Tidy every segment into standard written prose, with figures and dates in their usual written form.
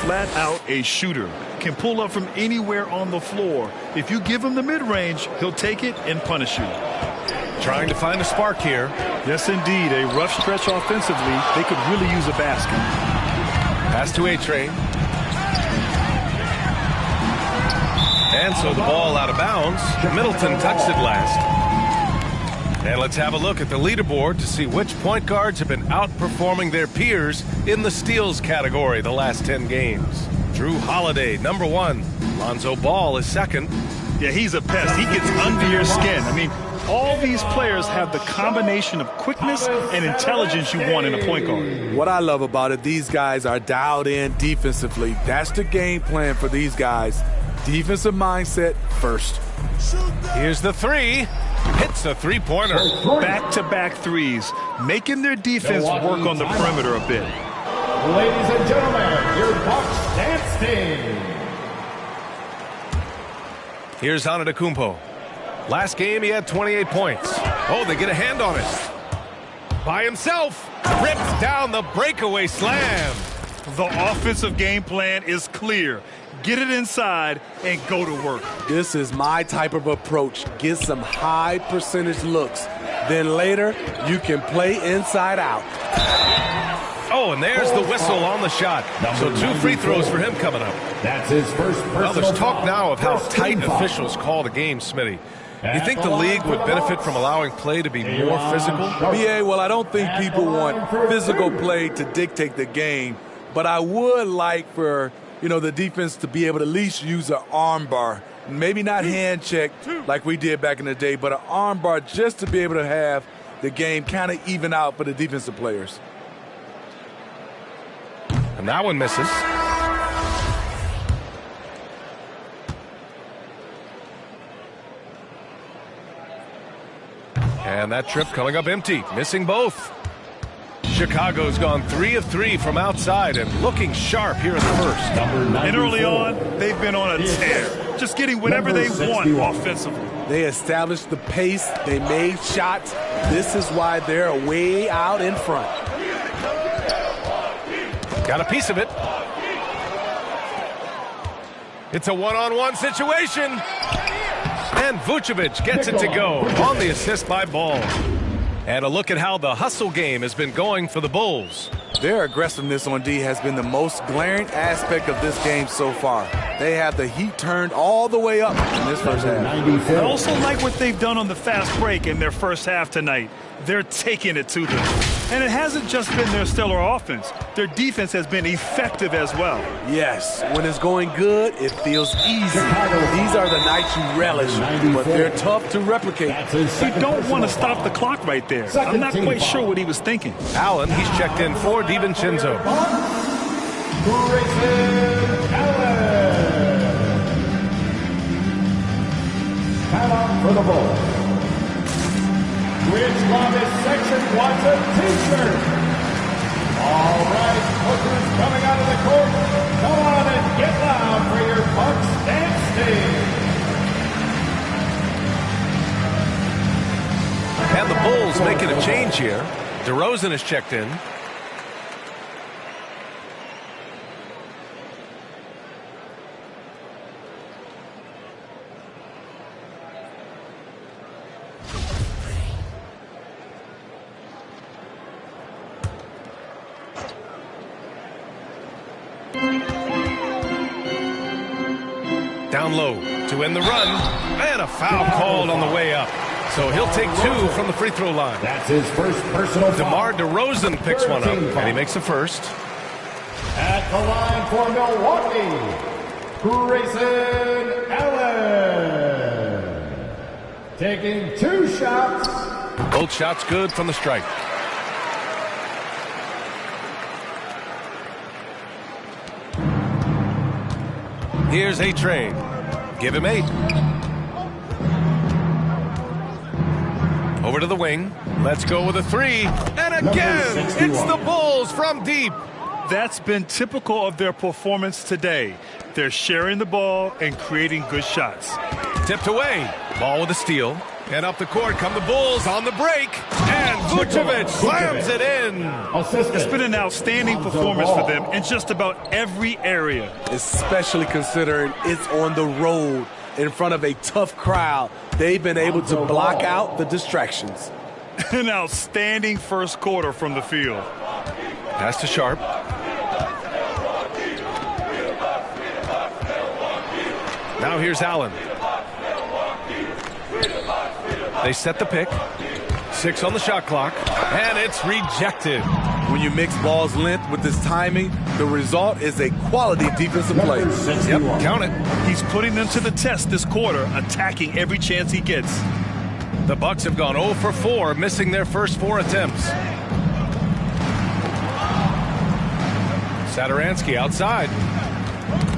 flat out a shooter. Can pull up from anywhere on the floor. If you give him the mid-range, he'll take it and punish you. Trying to find a spark here. Yes, indeed. A rough stretch offensively. They could really use a basket. Pass to A-Train. And so the ball out of bounds. Middleton touched it last. And let's have a look at the leaderboard to see which point guards have been outperforming their peers in the steals category the last 10 games. Drew Holiday, number 1. Lonzo Ball is second. Yeah, he's a pest. He gets under your skin. I mean, all these players have the combination of quickness and intelligence you want in a point guard. What I love about it, these guys are dialed in defensively. That's the game plan for these guys. Defensive mindset first. Here's the three. Hits a three-pointer. Back-to-back threes, making their defense work on the perimeter a bit. Ladies and gentlemen, your Bucks dance team. Here's Antetokounmpo. Last game, he had 28 points. Oh, they get a hand on it. By himself. Rips down the breakaway slam. The offensive game plan is clear. Get it inside and go to work. This is my type of approach. Get some high percentage looks. Then later, you can play inside out. Oh, and there's the whistle on the shot. So 2 free throws for him coming up. That's his first personal Well, there's talk foul. now of how tight Foul. officials call the game, Smitty. You think the league would benefit from allowing play to be more physical? BA, well, I don't think people want physical play to dictate the game, but I would like for, the defense to be able to at least use an arm bar. Maybe not hand check like we did back in the day, but an arm bar just to be able to have the game kind of even out for the defensive players. And that one misses. And that trip coming up empty, missing both. Chicago's gone 3 of 3 from outside and looking sharp here in the first. And early on, they've been on a tear, just getting whatever they want offensively. They established the pace. They made shots. This is why they're way out in front. Got a piece of it. It's a one-on-one situation. And Vucevic gets it to go on the assist by Ball. And a look at how the hustle game has been going for the Bulls. Their aggressiveness on D has been the most glaring aspect of this game so far. They have the heat turned all the way up in this first half. I also like what they've done on the fast break in their first half tonight. They're taking it to them. And it hasn't just been their stellar offense. Their defense has been effective as well. Yes, when it's going good, it feels easy. These are the nights you relish, but they're tough to replicate. You don't want to stop the clock right there. I'm not quite sure what he was thinking. Allen, he's checked in for DiVincenzo. Time out for the Bulls. Which one this section wants a t-shirt? All right, Booker's coming out of the court. Come on and get loud for your Bucks dance team. And the Bulls making a change here. DeRozan is checked in. Down low to end the run, and a foul called on the way up. So he'll take 2 from the free throw line. That's his first personal foul. DeMar DeRozan picks one up, and he makes the first. At the line for Milwaukee, Grayson Allen. Taking 2 shots. Both shots good from the stripe. Here's A-Train. Give him 8. Over to the wing. Let's go with a 3. And again, it's the Bulls from deep. That's been typical of their performance today. They're sharing the ball and creating good shots. Tipped away. Ball with a steal. And up the court come the Bulls on the break. And Vucevic slams it in. It's been an outstanding performance for them in just about every area. Especially considering it's on the road in front of a tough crowd. They've been able to block out the distractions. An outstanding first quarter from the field. Pass to Sharp. Now here's Allen. They set the pick. 6 on the shot clock. And it's rejected. When you mix ball's length with his timing, the result is a quality defensive play. Yep, count it. He's putting them to the test this quarter, attacking every chance he gets. The Bucks have gone 0 for 4, missing their first 4 attempts. Satoransky outside.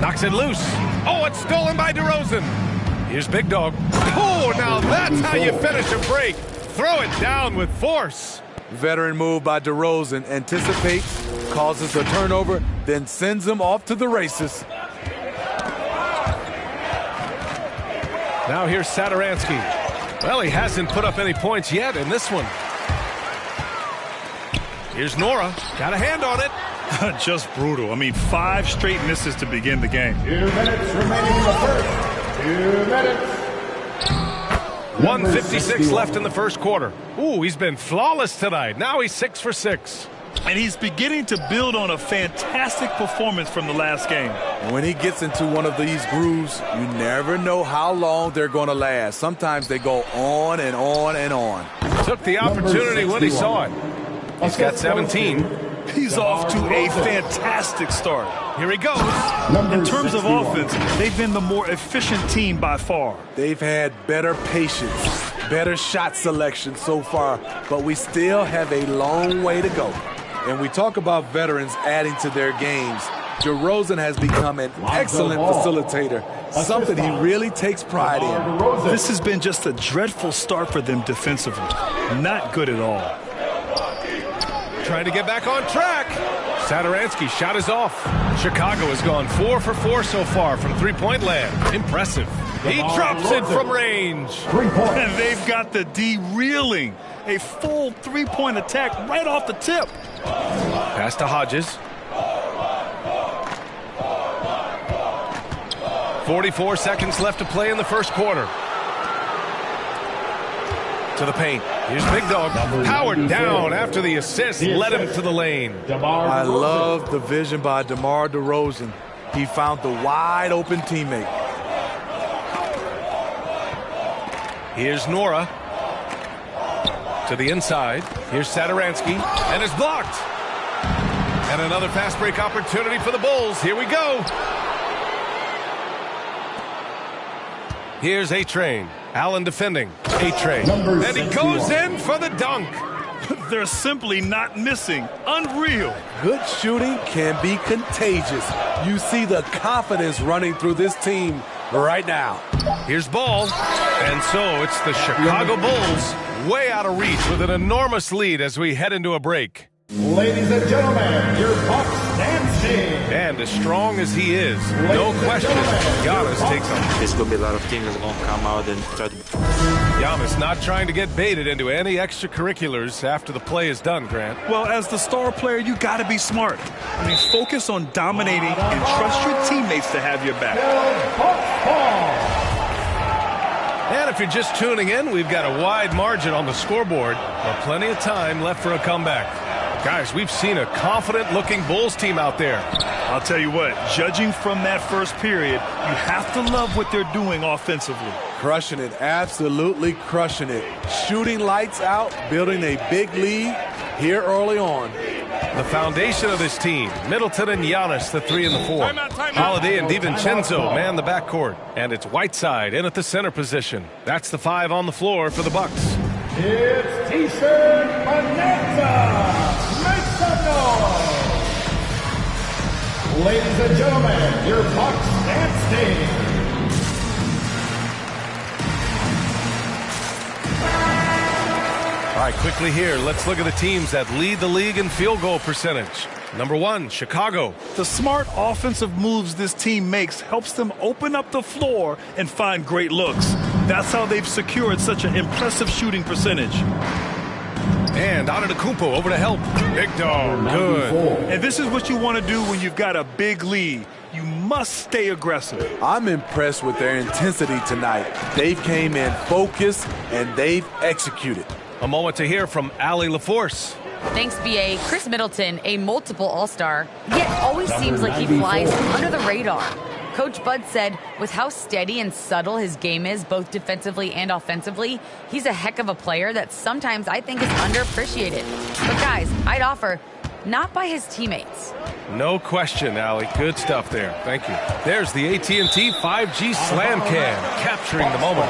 Knocks it loose. Oh, it's stolen by DeRozan. Here's Big Dog. Oh, now that's how you finish a break. Throw it down with force. Veteran move by DeRozan. Anticipates, causes a turnover, then sends him off to the races. Now here's Satoransky. Well, he hasn't put up any points yet in this one. Here's Nora. Got a hand on it. Just brutal. I mean, 5 straight misses to begin the game. 2 minutes remaining in the first. 2 minutes. 1:56 left in the first quarter. Ooh, he's been flawless tonight. Now he's 6 for 6. And he's beginning to build on a fantastic performance from the last game. When he gets into one of these grooves, you never know how long they're going to last. Sometimes they go on and on and on. Took the opportunity when he saw it. He's got 17. He's off to a fantastic start. Here he goes. In terms of offense, they've been the more efficient team by far. They've had better patience, better shot selection so far, but we still have a long way to go. And we talk about veterans adding to their games. DeRozan has become an excellent facilitator, something he really takes pride in. This has been just a dreadful start for them defensively. Not good at all. Trying to get back on track. Satoransky's shot is off. Chicago has gone 4 for 4 so far from three-point land. Impressive. He drops it from range. And they've got the D reeling. A full three-point attack right off the tip. Pass to Hodges. 44 seconds left to play in the first quarter. To the paint. Here's Big Dog. Powered down after the assist. Led him to the lane. I love the vision by DeMar DeRozan. He found the wide open teammate. Here's Nora. To the inside. Here's Satoransky. And it's blocked. And another fast break opportunity for the Bulls. Here we go. Here's A-Train. Allen defending. A-Train. And he goes in for the dunk. They're simply not missing. Unreal. Good shooting can be contagious. You see the confidence running through this team right now. Here's Ball. And so it's the Chicago Bulls way out of reach with an enormous lead as we head into a break. Ladies and gentlemen, your Bucks dancing. And as strong as he is, no question, Giannis takes him. There's going to be a lot of teams that's going to come out and try to... Giannis not trying to get baited into any extracurriculars after the play is done, Grant. Well, as the star player, you got to be smart. I mean, focus on dominating and trust your teammates to have your back. And if you're just tuning in, we've got a wide margin on the scoreboard, but plenty of time left for a comeback. Guys, we've seen a confident-looking Bulls team out there. I'll tell you what, judging from that first period, you have to love what they're doing offensively. Crushing it, absolutely crushing it. Shooting lights out, building a big lead here early on. The foundation of this team, Middleton and Giannis, the 3 and the 4. Holiday and DiVincenzo man the backcourt. And it's Whiteside in at the center position. That's the 5 on the floor for the Bucks. It's T-shirt Bonanza. Make some noise. Ladies and gentlemen, your Bucks dancing. All right, quickly here, let's look at the teams that lead the league in field goal percentage. Number 1, Chicago. The smart offensive moves this team makes helps them open up the floor and find great looks. That's how they've secured such an impressive shooting percentage. And Antetokounmpo over to help. Big dog, good. And this is what you want to do when you've got a big lead. You must stay aggressive. I'm impressed with their intensity tonight. They've came in focused, and they've executed. A moment to hear from Allie LaForce. Thanks, B.A. Chris Middleton, a multiple All-Star, yet always seems like he flies under the radar. Coach Bud said with how steady and subtle his game is, both defensively and offensively, he's a heck of a player that sometimes I think is underappreciated. But guys, I'd offer, not by his teammates. No question, Allie. Good stuff there. Thank you. There's the AT&T 5G Slam Cam, capturing the moment.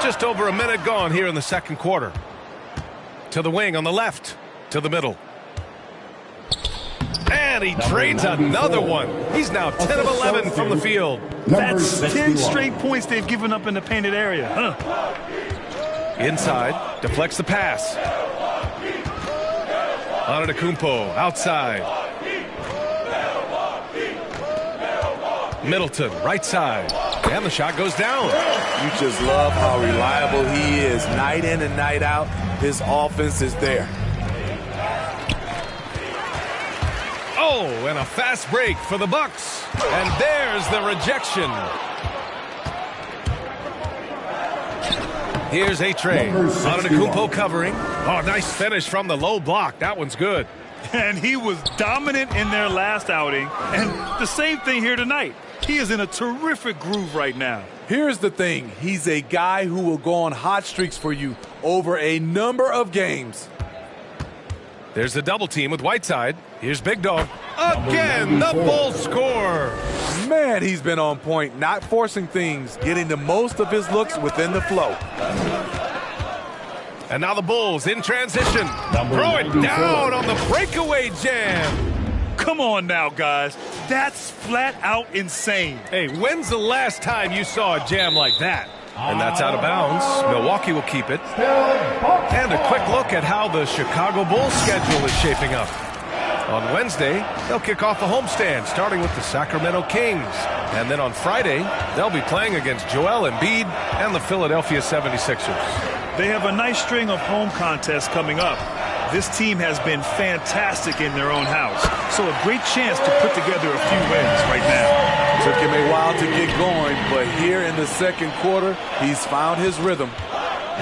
Just over a minute gone here in the second quarter. To the wing on the left, to the middle. And he trades another one. He's now 10 of 11 from the field. That's 10 straight points they've given up in the painted area. Inside, deflects the pass. Antetokounmpo outside. Middleton, right side. And the shot goes down. You just love how reliable he is. Night in and night out, his offense is there. Oh, and a fast break for the Bucks. And there's the rejection. Here's a trade. Antetokounmpo covering. Oh, nice finish from the low block. That one's good. And he was dominant in their last outing. And the same thing here tonight. He is in a terrific groove right now. Here's the thing. He's a guy who will go on hot streaks for you over a number of games. There's the double team with Whiteside. Here's Big Dog. Again, the Bulls score. Man, he's been on point, not forcing things, getting the most of his looks within the flow. And now the Bulls in transition. Throw it down on the breakaway jam. Come on now, guys. That's flat out insane. Hey, when's the last time you saw a jam like that? And that's out of bounds. Milwaukee will keep it. And a quick look at how the Chicago Bulls schedule is shaping up. On Wednesday, they'll kick off a homestand, starting with the Sacramento Kings. And then on Friday, they'll be playing against Joel Embiid and the Philadelphia 76ers. They have a nice string of home contests coming up. This team has been fantastic in their own house, so a great chance to put together a few wins right now. Took him a while to get going, but here in the second quarter, he's found his rhythm.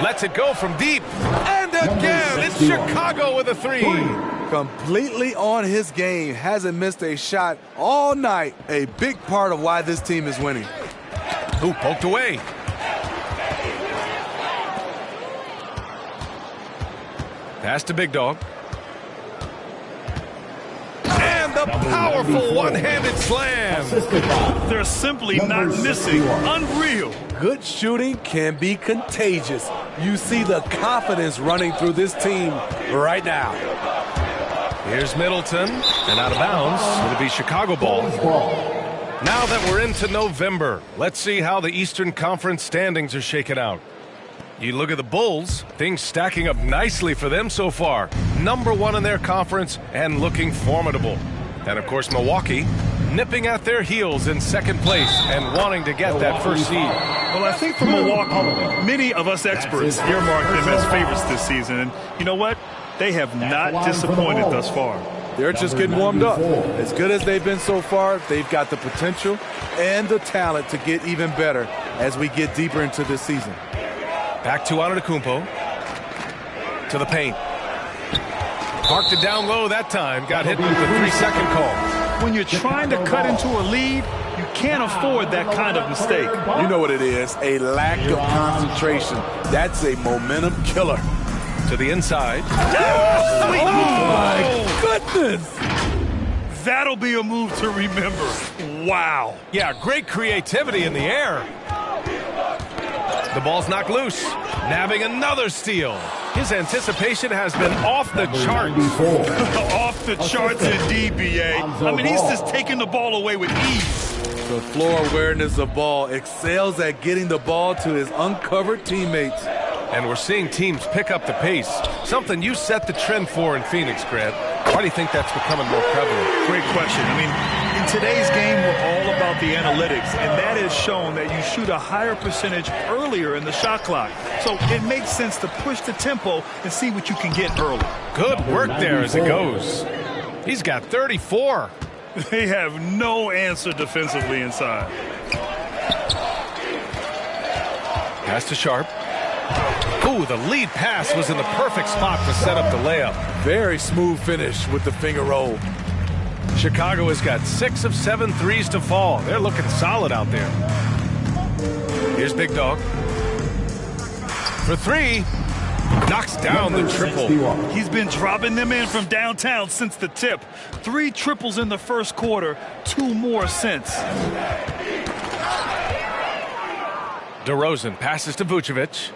Lets it go from deep. And again, it's Chicago with a three. Completely on his game, hasn't missed a shot all night. A big part of why this team is winning. Who poked away? Pass to Big Dog. And the powerful one-handed slam. They're simply not missing. Unreal. Good shooting can be contagious. You see the confidence running through this team right now. Here's Middleton, and out of bounds. It'll be Chicago ball. Now that we're into November, let's see how the Eastern Conference standings are shaken out. You look at the Bulls, things stacking up nicely for them so far. Number one in their conference and looking formidable. And, of course, Milwaukee nipping at their heels in second place and wanting to get that first seed. Well, I think for Milwaukee, many of us experts earmarked them as favorites this season. And you know what? They have not disappointed thus far. They're just getting warmed up. As good as they've been so far, they've got the potential and the talent to get even better as we get deeper into this season. Back to Antetokounmpo. To the paint. Parked it down low that time. Got hit with the 3-second call. When you're trying to cut into a lead, you can't afford that kind of mistake. You know what it is, a lack of concentration. That's a momentum killer. To the inside. Oh, my goodness! That'll be a move to remember. Wow. Yeah, great creativity in the air. The ball's knocked loose. Nabbing another steal. His anticipation has been off the charts. Off the charts indeed, B.A. I mean, he's just taking the ball away with ease. The floor awareness of ball excels at getting the ball to his uncovered teammates. And we're seeing teams pick up the pace, something you set the trend for in Phoenix, Grant. Why do you think that's becoming more prevalent? Great question. I mean, in today's game, we're all about the analytics, and that has shown that you shoot a higher percentage earlier in the shot clock. So it makes sense to push the tempo and see what you can get early. Good work there as it goes. He's got 34. They have no answer defensively inside. Pass to Sharp. Ooh, the lead pass was in the perfect spot to set up the layup. Very smooth finish with the finger roll. Chicago has got 6 of 7 threes to fall. They're looking solid out there. Here's Big Dog. For 3. Knocks down the triple. He's been dropping them in from downtown since the tip. 3 triples in the first quarter, 2 more since. DeRozan passes to Vucevic.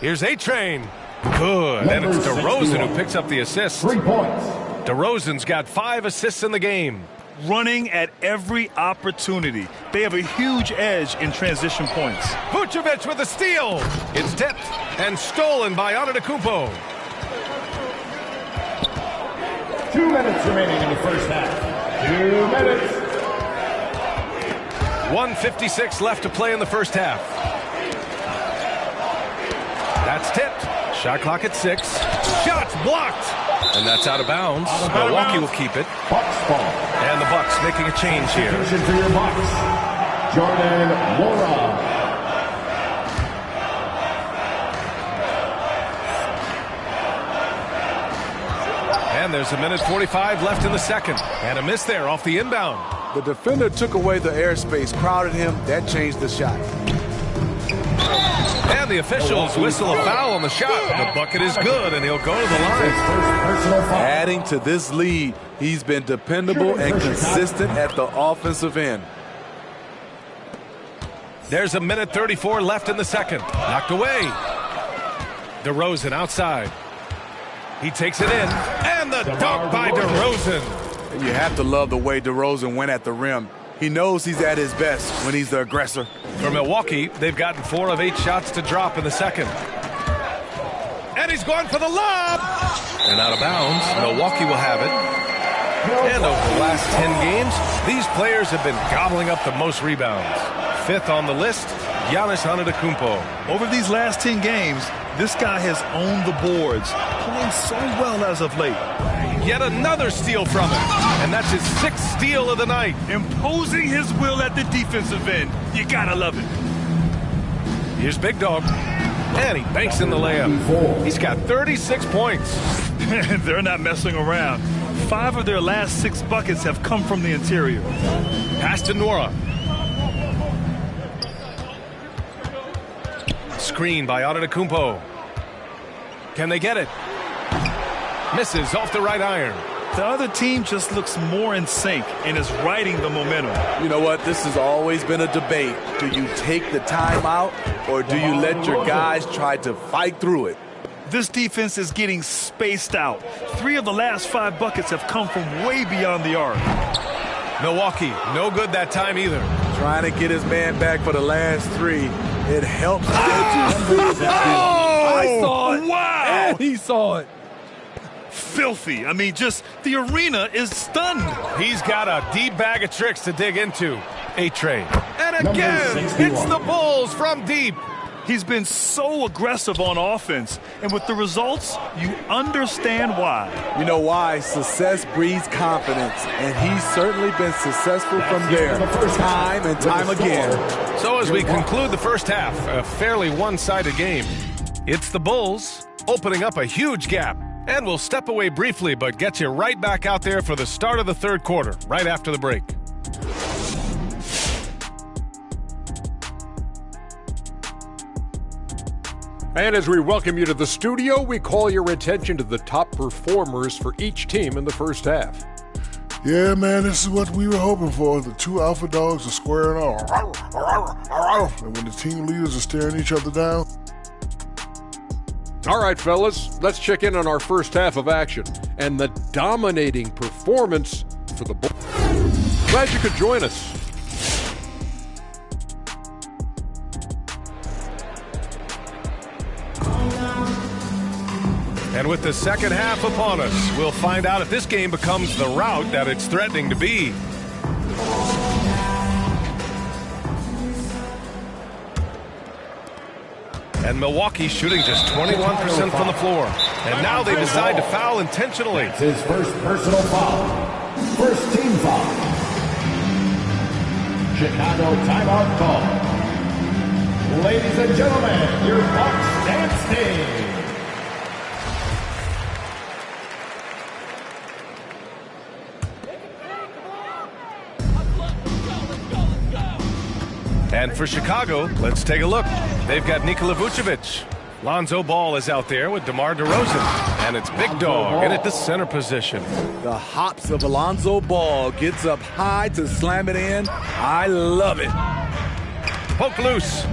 Here's A-Train. Good. And it's DeRozan who picks up the assist. 3 points. DeRozan's got 5 assists in the game. Running at every opportunity. They have a huge edge in transition points. Vucevic with a steal. It's tipped and stolen by Antetokounmpo. 2 minutes remaining in the first half. 2 minutes. 1:56 left to play in the first half. That's tipped. Shot clock at 6. Shots blocked. And that's out of bounds. Milwaukee will keep it. Bucks ball. And the Bucks making a change here. Attention for your Bucks. Jordan Mora. And there's 1:45 left in the second. And a miss there off the inbound. The defender took away the airspace, crowded him. That changed the shot. And the officials whistle a foul on the shot. The bucket is good, and he'll go to the line. Adding to this lead, he's been dependable and consistent at the offensive end. There's 1:34 left in the second. Knocked away. DeRozan outside. He takes it in. And the dunk by DeRozan. And you have to love the way DeRozan went at the rim. He knows he's at his best when he's the aggressor. For Milwaukee, they've gotten 4 of 8 shots to drop in the second. And he's going for the lob. And out of bounds, Milwaukee will have it. And over the last 10 games, these players have been gobbling up the most rebounds. 5th on the list, Giannis Antetokounmpo. Over these last 10 games, this guy has owned the boards, playing so well as of late. Yet another steal from him, and that's his 6th steal of the night. Imposing his will at the defensive end. You gotta love it. Here's Big Dog, and he banks in the layup. He's got 36 points. They're not messing around. 5 of their last 6 buckets have come from the interior. Pass to Nora. Screen by Antetokounmpo. Can they get it? Misses off the right iron. The other team just looks more in sync and is riding the momentum. You know what? This has always been a debate. Do you take the timeout or do you let your guys try to fight through it? This defense is getting spaced out. 3 of the last 5 buckets have come from way beyond the arc. Milwaukee, no good that time either. Trying to get his man back for the last 3. It helps. Oh! I saw it. Wow! And he saw it. Filthy. I mean, just the arena is stunned. He's got a deep bag of tricks to dig into. A-Train. And again, it's the Bulls from deep. He's been so aggressive on offense, and with the results, you understand why. You know why? Success breeds confidence, and he's certainly been successful from there, time and time again. So as we conclude the first half, a fairly one-sided game, it's the Bulls opening up a huge gap. And we'll step away briefly, but get you right back out there for the start of the third quarter, right after the break. And as we welcome you to the studio, we call your attention to the top performers for each team in the first half. Yeah, man, this is what we were hoping for. The 2 alpha dogs are squaring off. And when the team leaders are staring each other down. All right, fellas, let's check in on our first half of action and the dominating performance for the Bulls. Glad you could join us. And with the second half upon us, we'll find out if this game becomes the rout that it's threatening to be. And Milwaukee shooting just 21% from the floor. And now they decide to foul intentionally. It's his first personal foul. First team foul. Chicago timeout call. Ladies and gentlemen, your Bucks dance team. And for Chicago, let's take a look. They've got Nikola Vucevic. Lonzo Ball is out there with DeMar DeRozan. And it's Big Dog in at the center position. The hops of Lonzo Ball gets up high to slam it in. I love it. Poke loose.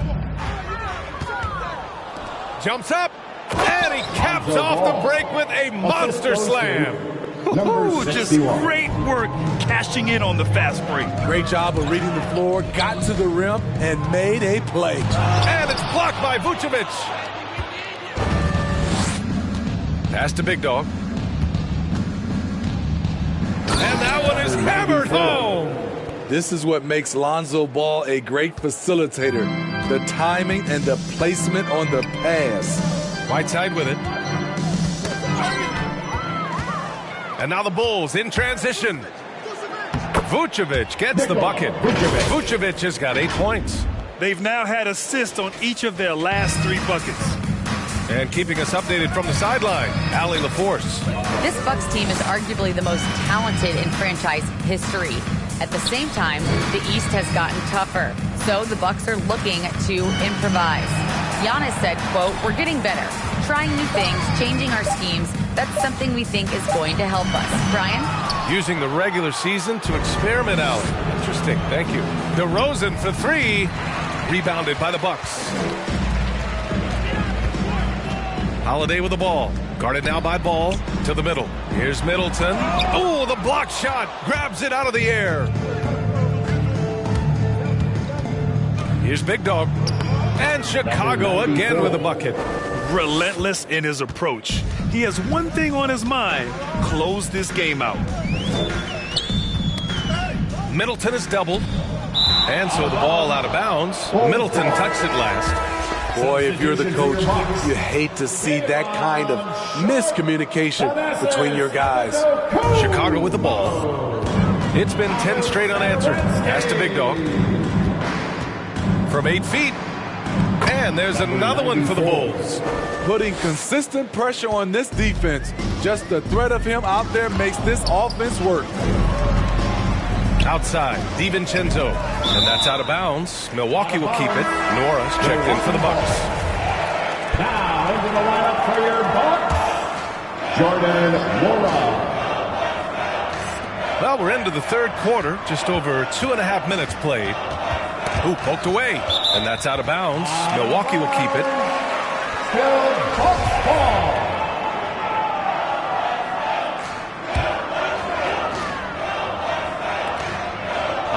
Jumps up. And he caps off the break with a monster slam. Ooh, just great work cashing in on the fast break. Great job of reading the floor, got to the rim, and made a play. And it's blocked by Vucevic. Pass to Big Dog. And that one is hammered home. This is what makes Lonzo Ball a great facilitator. The timing and the placement on the pass. Whiteside with it. And now the Bulls in transition. Vucevic gets the bucket. Vucevic has got 8 points. They've now had assists on each of their last 3 buckets. And keeping us updated from the sideline, Allie LaForce. This Bucks team is arguably the most talented in franchise history. At the same time, the East has gotten tougher, so the Bucks are looking to improvise. Giannis said, quote, "We're getting better, trying new things, changing our schemes. That's something we think is going to help us." Brian? Using the regular season to experiment out. Interesting, thank you. DeRozan for 3, rebounded by the Bucks. Holiday with the ball. Guarded now by Ball to the middle. Here's Middleton. Oh, the block shot. Grabs it out of the air. Here's Big Dog. And Chicago again with a bucket. Relentless in his approach. He has one thing on his mind. Close this game out. Middleton is doubled. And so the ball out of bounds. Middleton touched it last. Boy, if you're the coach, you hate to see that kind of miscommunication between your guys. Chicago with the ball. It's been 10 straight unanswered. Pass to Big Dog. From 8 feet. And there's another one for the Bulls. Putting consistent pressure on this defense. Just the threat of him out there makes this offense work. Outside, DiVincenzo. And that's out of bounds. Milwaukee will keep it. Nora's checked in for the Bucks. Now into the lineup for your Bucks, Jordan Nora. Well, we're into the third quarter. Just over 2.5 minutes played. Ooh, poked away. And that's out of bounds. Milwaukee will keep it. Still Bucks ball.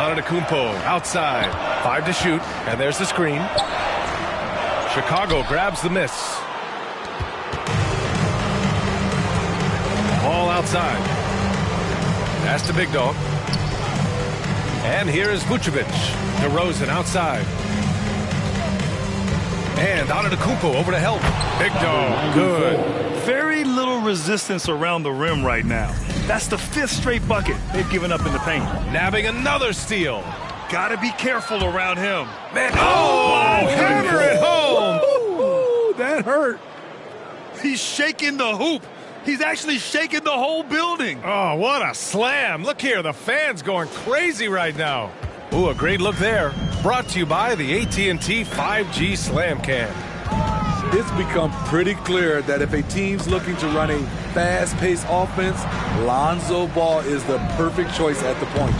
Antetokounmpo outside. 5 to shoot. And there's the screen. Chicago grabs the miss. Ball outside. Pass to Big Dog. And here is Vucevic. DeRozan outside. And Antetokounmpo over to help. Big Dog. Good. Very little resistance around the rim right now. That's the 5th straight bucket they've given up in the paint. Nabbing another steal. Gotta be careful around him. Man, oh, hammer it home. Ooh, that hurt. He's shaking the hoop. He's actually shaking the whole building. Oh, what a slam. Look here, the fans going crazy right now. Ooh, a great look there. Brought to you by the AT&T 5G Slam Cam. It's become pretty clear that if a team's looking to run a fast-paced offense, Lonzo Ball is the perfect choice at the point.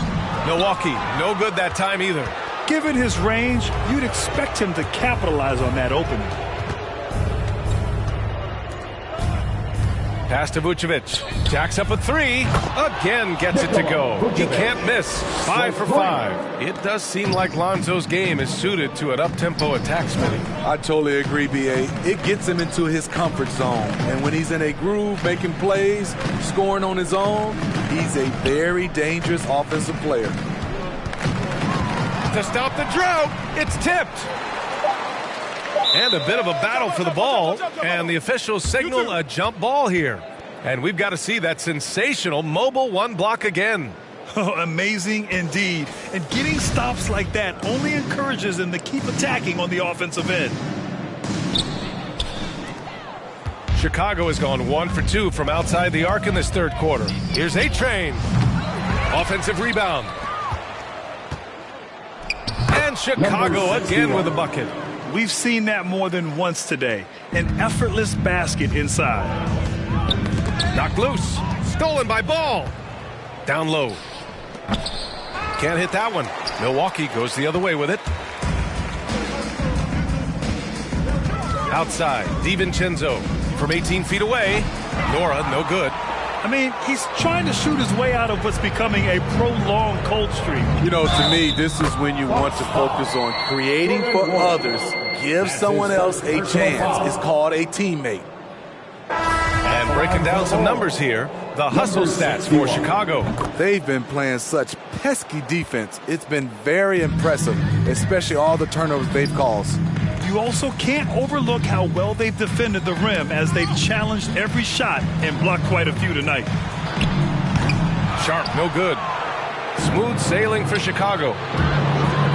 Milwaukee, no good that time either. Given his range, you'd expect him to capitalize on that opening. Pass to Vucevic. Jacks up a three. Again gets it to go. He can't miss. 5 for 5. It does seem like Lonzo's game is suited to an up-tempo attack, Smitty. I totally agree, B.A. It gets him into his comfort zone. And when he's in a groove, making plays, scoring on his own, he's a very dangerous offensive player. To stop the drought, it's tipped. And a bit of a battle for the ball, and the officials signal a jump ball here. And we've got to see that sensational mobile one block again. Oh, amazing indeed. And getting stops like that only encourages them to keep attacking on the offensive end. Chicago has gone 1 for 2 from outside the arc in this third quarter. Here's A-Train. Offensive rebound. And Chicago again with a bucket. We've seen that more than once today. An effortless basket inside. Knocked loose. Stolen by Ball. Down low. Can't hit that one. Milwaukee goes the other way with it. Outside. DiVincenzo from 18 feet away. Nora, no good. I mean, he's trying to shoot his way out of what's becoming a prolonged cold streak. You know, to me, this is when you want to focus on creating for others. Give someone else a chance. It's called a teammate. And breaking down some numbers here, the hustle stats for Chicago. They've been playing such pesky defense. It's been very impressive, especially all the turnovers they've caused. You also can't overlook how well they've defended the rim as they've challenged every shot and blocked quite a few tonight. Sharp, no good. Smooth sailing for Chicago.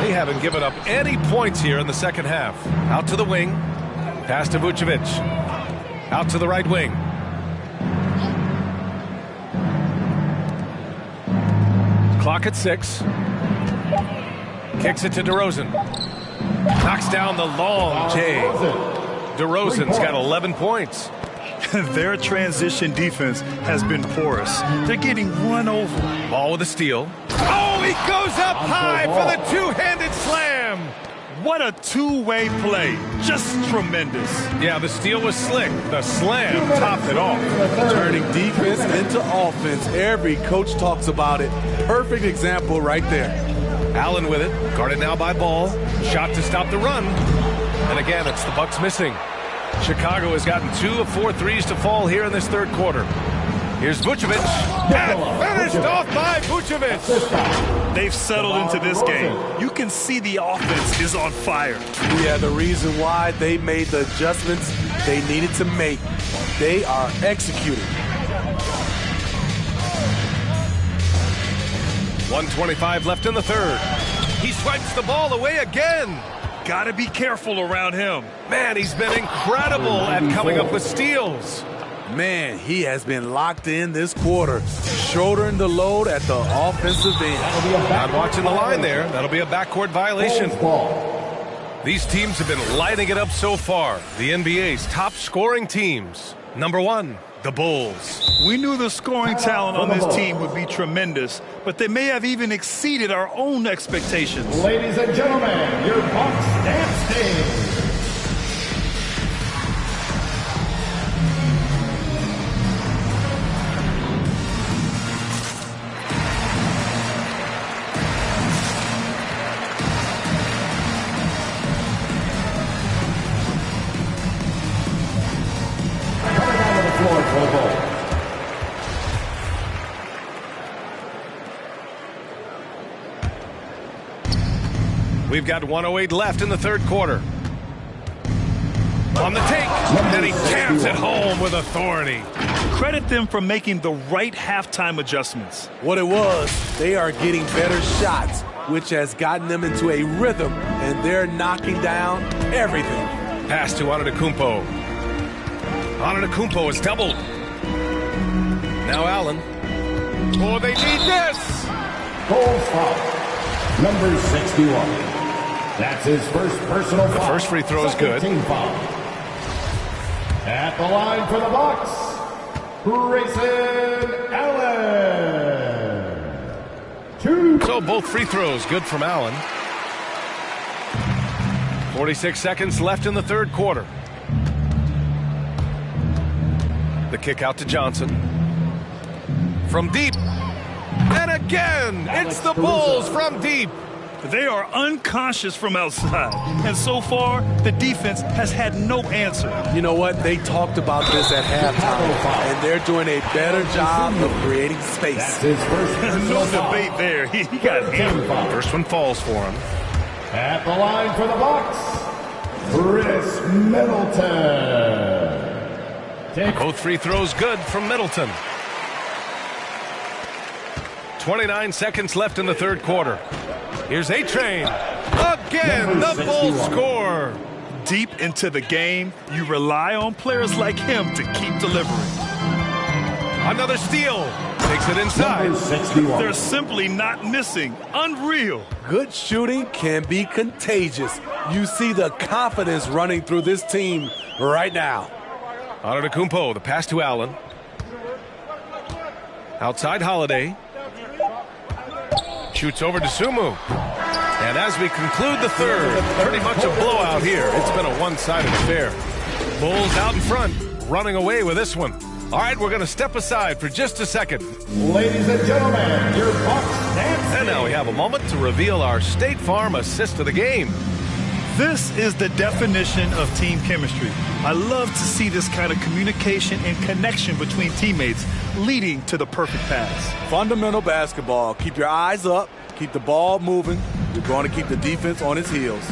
They haven't given up any points here in the second half. Out to the wing. Pass to Vucevic. Out to the right wing. Clock at 6. Kicks it to DeRozan. Knocks down the long J. DeRozan's got 11 points. Their transition defense has been porous. They're getting run over. Ball with a steal. Oh, he goes up high for the two-handed slam. What a two-way play. Just tremendous. Yeah, the steal was slick. The slam topped it off. Turning defense into offense. Every coach talks about it. Perfect example right there. Allen with it. Guarded now by Ball. Shot to stop the run. And again, it's the Bucks missing. Chicago has gotten 2 of 4 threes to fall here in this third quarter. Here's Vucevic. And finished off by Vucevic. They've settled into this game. You can see the offense is on fire. Yeah, the reason why they made the adjustments they needed to make. They are executing. 1:25 left in the third. He swipes the ball away again. Got to be careful around him. Man, he's been incredible at coming up with steals. Man, he has been locked in this quarter, shouldering the load at the offensive end. Not watching the line there. That'll be a backcourt violation. These teams have been lighting it up so far. The NBA's top scoring teams. Number 1, the Bulls. We knew the scoring talent on this team would be tremendous, but they may have even exceeded our own expectations. Ladies and gentlemen, your Bucks dance team. We've got 1:08 left in the third quarter. On the take, and he jams it home with authority. Credit them for making the right halftime adjustments. What it was, they are getting better shots, which has gotten them into a rhythm, and they're knocking down everything. Pass to Antetokounmpo. Antetokounmpo is doubled. Now Allen. Oh, they need this! Goal foul. Number 61. That's his first personal foul. The first free throw is good. Team foul. At the line for the Bucks, Grayson Allen. 2. So both free throws good from Allen. 46 seconds left in the third quarter. The kick out to Johnson. From deep. And again, it's the Bulls from deep. They are unconscious from outside. And so far, the defense has had no answer. You know what? They talked about this at halftime, and they're doing a better job of creating space. No debate there. He got hammered. First one falls for him. At the line for the Bucks, Chris Middleton. Both free throws good from Middleton. 29 seconds left in the third quarter. Here's A-Train. Again, the Bulls score. Deep into the game, you rely on players like him to keep delivering. Another steal. Takes it inside. They're simply not missing. Unreal. Good shooting can be contagious. You see the confidence running through this team right now. Antetokounmpo, the pass to Allen. Outside Holiday. Shoots over to Sumu. And as we conclude the third, pretty much a blowout here. It's been a one-sided affair. Bulls out in front, running away with this one. All right, we're going to step aside for just a second. Ladies and gentlemen, your Bucks dance. And now we have a moment to reveal our State Farm assist of the game. This is the definition of team chemistry. I love to see this kind of communication and connection between teammates leading to the perfect pass. Fundamental basketball. Keep your eyes up. Keep the ball moving. You're going to keep the defense on its heels.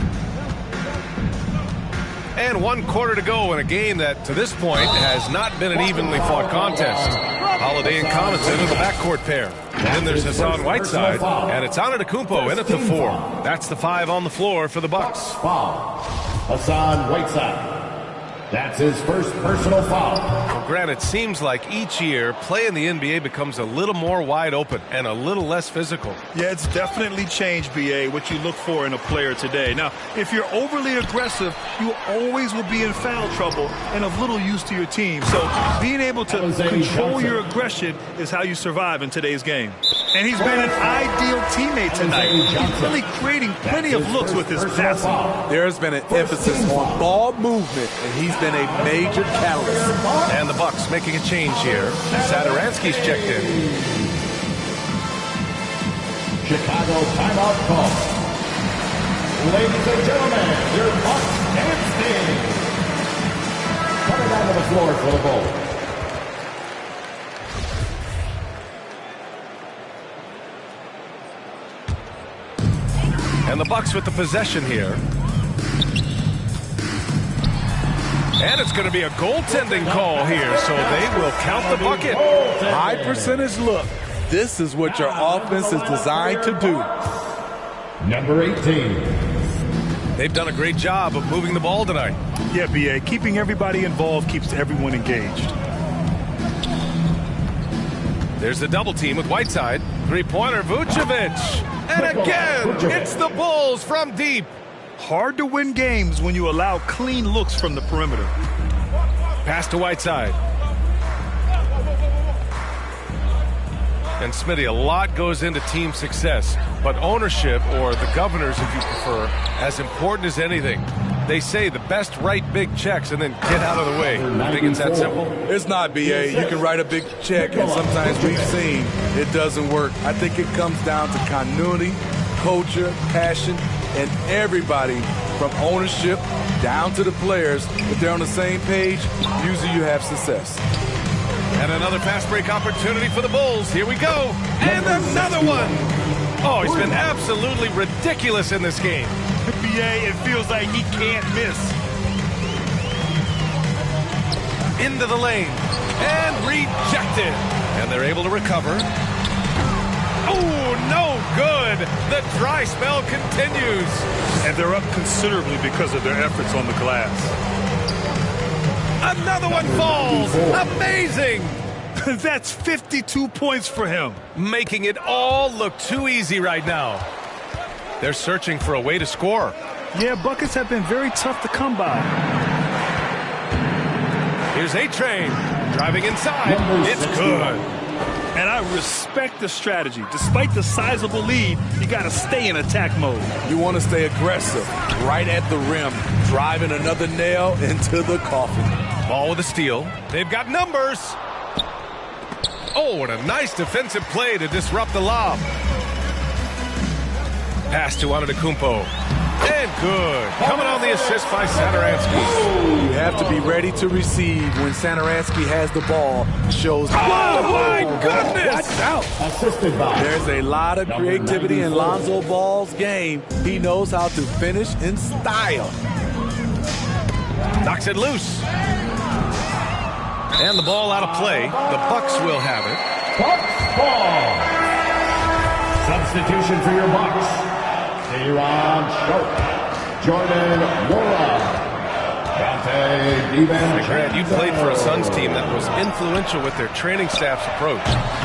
And 1 quarter to go in a game that, to this point, has not been an evenly fought contest. Holiday and Connaughton are the backcourt pair. Then there's Hassan Whiteside, and it's Antetokounmpo in at the 4. That's the 5 on the floor for the Bucks. Foul. Hassan Whiteside. That's his first personal foul. Well, Grant, it seems like each year, play in the NBA becomes a little more wide open and a little less physical. Yeah, it's definitely changed, BA, what you look for in a player today. Now, if you're overly aggressive, you always will be in foul trouble and of little use to your team. So being able to control your aggression is how you survive in today's game. And he's been an ideal teammate tonight. He's really creating plenty of looks with his passing. There's been an emphasis on ball movement, and he's been a major catalyst. And the Bucks making a change here. Satoransky's checked in. Chicago timeout call. Ladies and gentlemen, your Bucks dance team. Coming down to the floor for the Bulls. And the Bucks with the possession here. And it's going to be a goaltending call here, so they will count the bucket. High percentage look. This is what your offense is designed to do. Number 18. They've done a great job of moving the ball tonight. Yeah, BA, keeping everybody involved keeps everyone engaged. There's the double team with Whiteside. Three-pointer, Vucevic. And again, it's the Bulls from deep. Hard to win games when you allow clean looks from the perimeter. Pass to Whiteside. And Smitty, a lot goes into team success, but ownership, or the governors if you prefer, as important as anything. They say the best write big checks and then get out of the way. I think it's that simple. It's not, BA. You can write a big check, and sometimes we've seen it doesn't work. I think it comes down to continuity, culture, passion, and everybody from ownership down to the players. If they're on the same page, usually you have success. And another fast break opportunity for the Bulls. Here we go. And another one. Oh, he's been absolutely ridiculous in this game. BA, it feels like he can't miss. Into the lane. And rejected. And they're able to recover. Oh, no good. The dry spell continues. And they're up considerably because of their efforts on the glass. Another one falls. Amazing. That's 52 points for him. Making it all look too easy right now. They're searching for a way to score. Yeah, buckets have been very tough to come by. Here's A-Train. Driving inside. It's good. And I respect the strategy. Despite the sizable lead, you got to stay in attack mode. You want to stay aggressive, right at the rim, driving another nail into the coffin. Ball with a steal. They've got numbers. Oh, and a nice defensive play to disrupt the lob. Pass to Antetokounmpo. And good. Coming on the assist by Satoransky. You have to be ready to receive when Satoransky has the ball. Shows. Oh, my goodness. Watch out. Assisted by. There's a lot of creativity in Lonzo Ball's game. He knows how to finish in style. Knocks it loose. And the ball out of play. The Bucks will have it. Bucks ball. Substitution for your Bucks. Aaron Sharp, Jordan Mora, Grant, you played for a Suns team that was influential with their training staff's approach.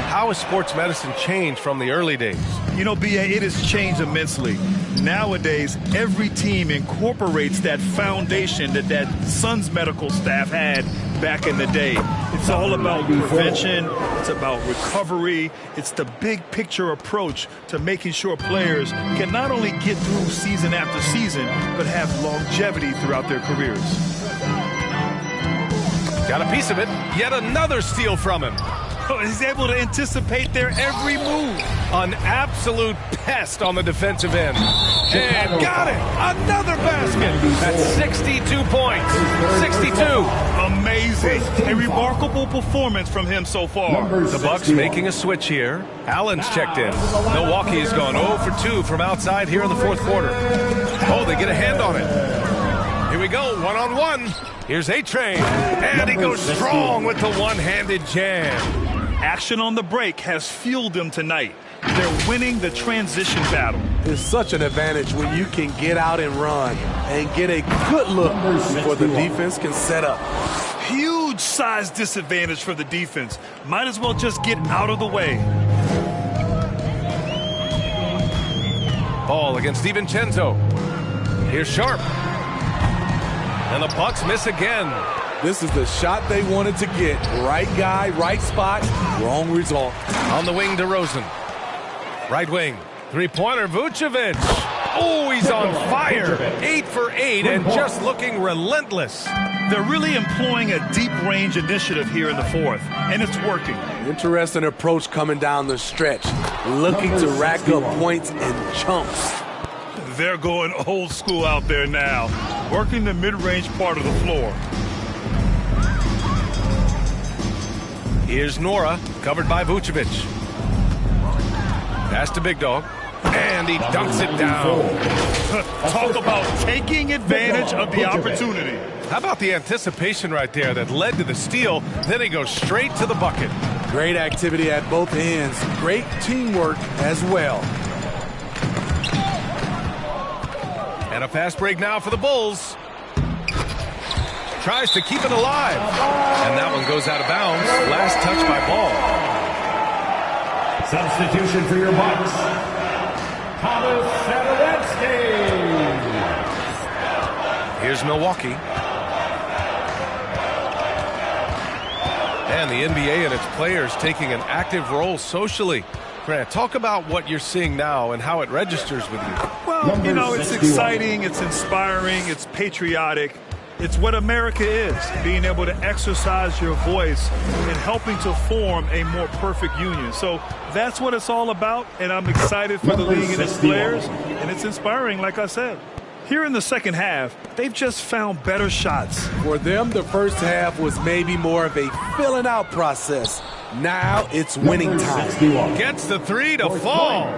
How has sports medicine changed from the early days? You know, B.A., it has changed immensely. Nowadays, every team incorporates that foundation that Suns medical staff had back in the day. It's all about prevention. It's about recovery. It's the big picture approach to making sure players can not only get through season after season, but have longevity throughout their careers. Got a piece of it. Yet another steal from him. He's able to anticipate their every move. An absolute pest on the defensive end. And got it. Another basket. That's 62 points. 62. Amazing. A remarkable performance from him so far. The Bucks making a switch here. Allen's checked in. Milwaukee has gone 0 for 2 from outside here in the fourth quarter. Oh, they get a hand on it. Here we go, one-on-one. Here's A-Train. And he goes strong with the one-handed jam. Action on the break has fueled them tonight. They're winning the transition battle. It's such an advantage when you can get out and run and get a good look before the defense can set up. Huge size disadvantage for the defense. Might as well just get out of the way. Ball against DiVincenzo. Here's Sharp. And the Bucks miss again. This is the shot they wanted to get. Right guy, right spot, wrong result. On the wing, DeRozan. Right wing. Three-pointer, Vucevic. Oh, he's on fire. 8 for 8 and just looking relentless. They're really employing a deep-range initiative here in the fourth, and it's working. Interesting approach coming down the stretch. Looking to rack up points in chunks. They're going old school out there now, working the mid-range part of the floor. Here's Nora, covered by Vucevic. Pass to Big Dog, and he dunks it down. Talk about taking advantage of the opportunity. How about the anticipation right there that led to the steal? Then he goes straight to the bucket. Great activity at both ends. Great teamwork as well. And a fast break now for the Bulls. Tries to keep it alive. And that one goes out of bounds. Last touch by Ball. Substitution for your Bucks. Thomas Satoransky. Here's Milwaukee. And the NBA and its players taking an active role socially. Grant, talk about what you're seeing now and how it registers with you. Well, you know, it's exciting, it's inspiring, it's patriotic. It's what America is, being able to exercise your voice and helping to form a more perfect union. So that's what it's all about, and I'm excited for the league and its players, and it's inspiring, like I said. Here in the second half, they've just found better shots. For them, the first half was maybe more of a filling out process. Now it's winning time. Gets the three to fall.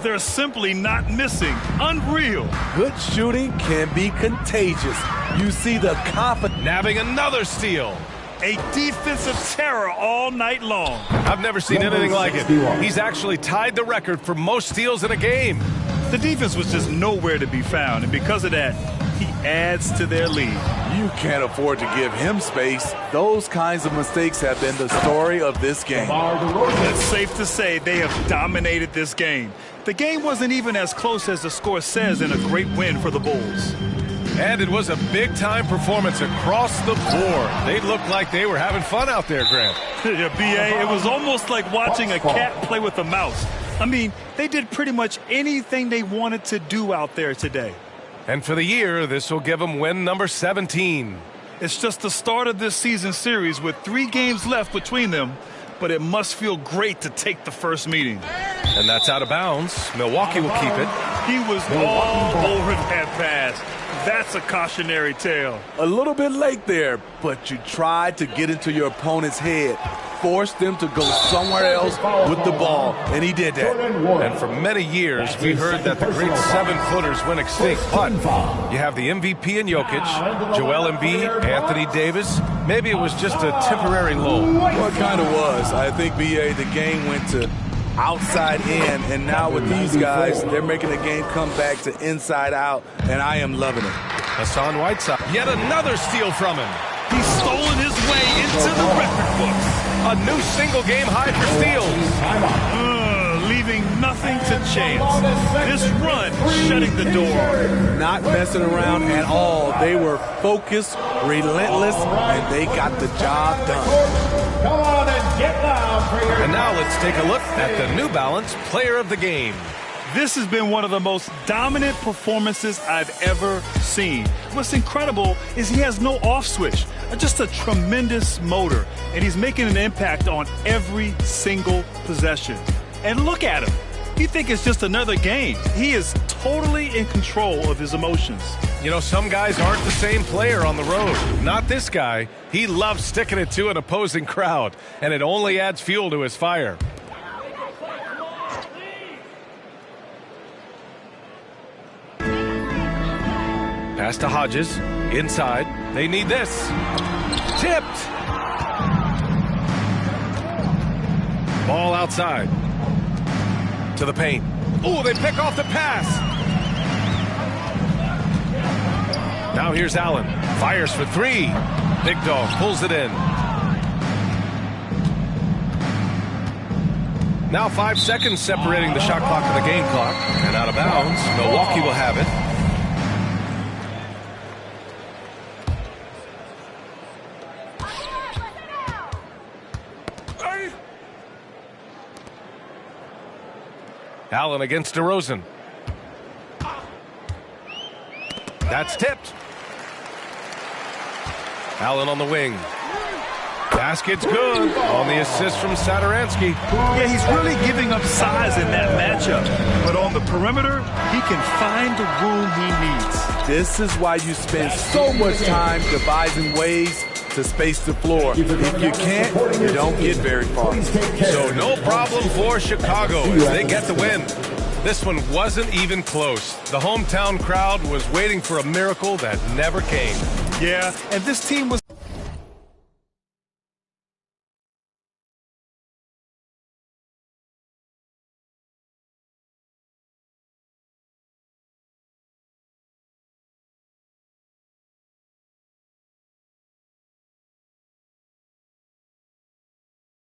They're simply not missing. Unreal. Good shooting can be contagious. You see the confidence. Nabbing another steal. A defensive terror all night long. I've never seen anything like it. He's actually tied the record for most steals in a game. The defense was just nowhere to be found, and because of that, he adds to their lead. You can't afford to give him space. Those kinds of mistakes have been the story of this game. It's safe to say they have dominated this game. The game wasn't even as close as the score says, in a great win for the Bulls. And it was a big-time performance across the board. They looked like they were having fun out there, Grant. Yeah, B.A., it was almost like watching a cat play with a mouse. I mean, they did pretty much anything they wanted to do out there today. And for the year, this will give them win number 17. It's just the start of this season series with 3 games left between them, but it must feel great to take the first meeting. And that's out of bounds. Milwaukee will keep it. He was all over that pass. That's a cautionary tale. A little bit late there, but you tried to get into your opponent's head. Forced them to go somewhere else with the ball, and he did that. And for many years, we heard that the great 7-footers went extinct. But you have the MVP in Jokic, Joel Embiid, Anthony Davis. Maybe it was just a temporary lull. Well, it kind of was. I think, B.A., the game went to outside in, and now with these guys, they're making the game come back to inside out, and I am loving it. Hassan Whiteside, yet another steal from him. He's stolen his way into the record books. A new single-game high for steals. Leaving nothing to chance. This run shutting the door. Not messing around at all. They were focused, relentless, and they got the job done. Come on and get down for your... And now let's take a look at the New Balance Player of the Game. This has been one of the most dominant performances I've ever seen. What's incredible is he has no off switch, just a tremendous motor, and he's making an impact on every single possession. And look at him. You think it's just another game. He is totally in control of his emotions. You know, some guys aren't the same player on the road. Not this guy. He loves sticking it to an opposing crowd, and it only adds fuel to his fire. Pass to Hodges. Inside. They need this. Tipped. Ball outside. To the paint. Oh, they pick off the pass. Now here's Allen. Fires for 3. Big Dog pulls it in. Now 5 seconds separating the shot clock and the game clock. And out of bounds. Milwaukee will have it. Allen against DeRozan. That's tipped. Allen on the wing. Basket's good on the assist from Satoransky. Yeah, he's really giving up size in that matchup. But on the perimeter, he can find the room he needs. This is why you spend so much time devising ways to space the floor. If you can't, you don't get very far. So no problem for Chicago as they get the win. This one wasn't even close. The hometown crowd was waiting for a miracle that never came. Yeah, and this team was